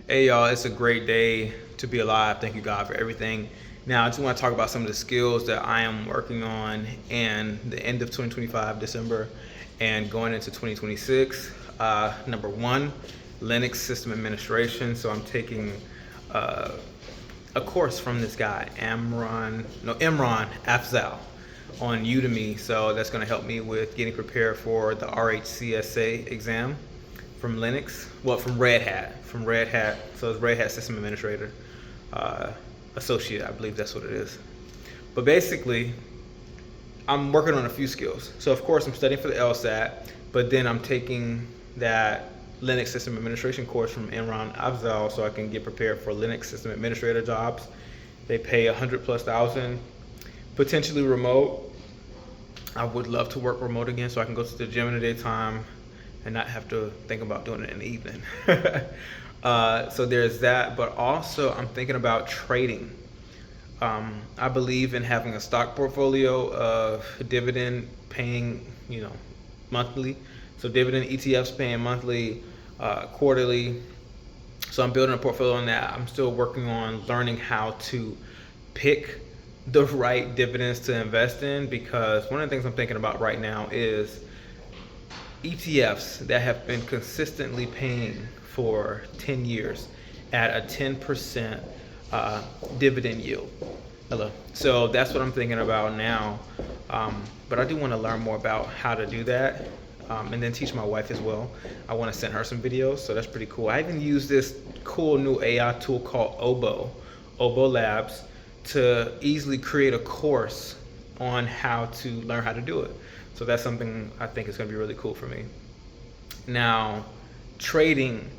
Hey y'all, it's a great day to be alive. Thank you God for everything. Now I just want to talk about some of the skills that I am working on in the end of 2025, December, and going into 2026. Number one, Linux system administration. So I'm taking a course from this guy, Imran Afzal, on Udemy. So that's going to help me with getting prepared for the RHCSA exam from Linux, well, from Red Hat. So it's Red Hat System Administrator, Associate, I believe that's what it is. But basically, I'm working on a few skills. So of course I'm studying for the LSAT, but then I'm taking that Linux System Administration course from Imran Afzal so I can get prepared for Linux System Administrator jobs. They pay 100,000+, potentially remote. I would love to work remote again so I can go to the gym in the daytime and not have to think about doing it in the evening. So there's that, but also I'm thinking about trading. I believe in having a stock portfolio of dividend paying, monthly. So dividend ETFs paying monthly, quarterly. So I'm building a portfolio on that. I'm still working on learning how to pick the right dividends to invest in, because one of the things I'm thinking about right now is ETFs that have been consistently paying for 10 years at a 10% dividend yield. Hello. So that's what I'm thinking about now. But I do want to learn more about how to do that, and then teach my wife as well. I want to send her some videos, so that's pretty cool. I even use this cool new AI tool called Obo Labs, to easily create a course on how to learn how to do it. So that's something I think is going to be really cool for me. Now, trading,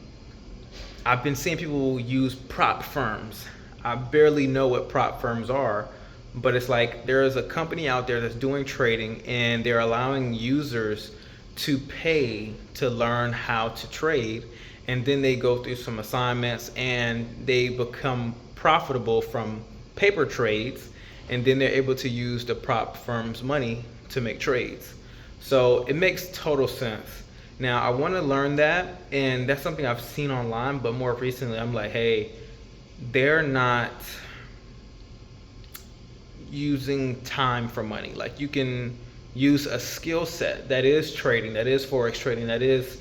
I've been seeing people use prop firms. I barely know what prop firms are, but it's like there is a company out there that's doing trading and they're allowing users to pay to learn how to trade, and then they go through some assignments and they become profitable from paper trades, and then they're able to use the prop firm's money to make trades. So it makes total sense. Now I want to learn that, and that's something I've seen online, but more recently I'm like, hey, they're not using time for money. Like, you can use a skill set that is trading, that is forex trading, that is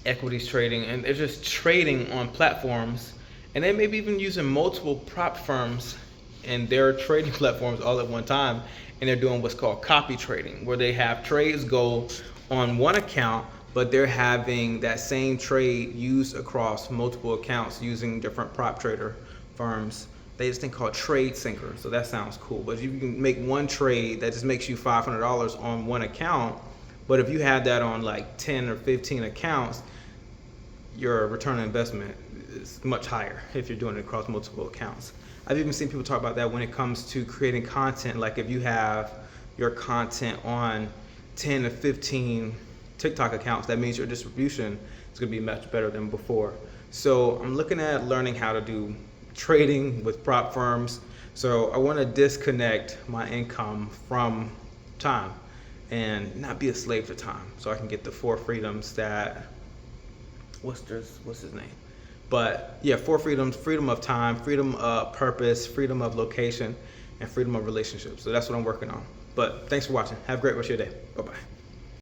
equities trading, and they're just trading on platforms, and they may be even using multiple prop firms and their trading platforms all at one time, and they're doing what's called copy trading, where they have trades go on one account, but they're having that same trade used across multiple accounts using different prop trader firms. They just thing called Trade Syncer, so that sounds cool. But if you can make one trade that just makes you $500 on one account, but if you had that on like 10 or 15 accounts, your return on investment is much higher if you're doing it across multiple accounts. I've even seen people talk about that when it comes to creating content. Like, if you have your content on 10 to 15 TikTok accounts, that means your distribution is going to be much better than before. So I'm looking at learning how to do trading with prop firms. So I want to disconnect my income from time and not be a slave to time, so I can get the four freedoms that, what's his name? But yeah, four freedoms: freedom of time, freedom of purpose, freedom of location, and freedom of relationships. So that's what I'm working on. But thanks for watching. Have a great rest of your day. Bye-bye.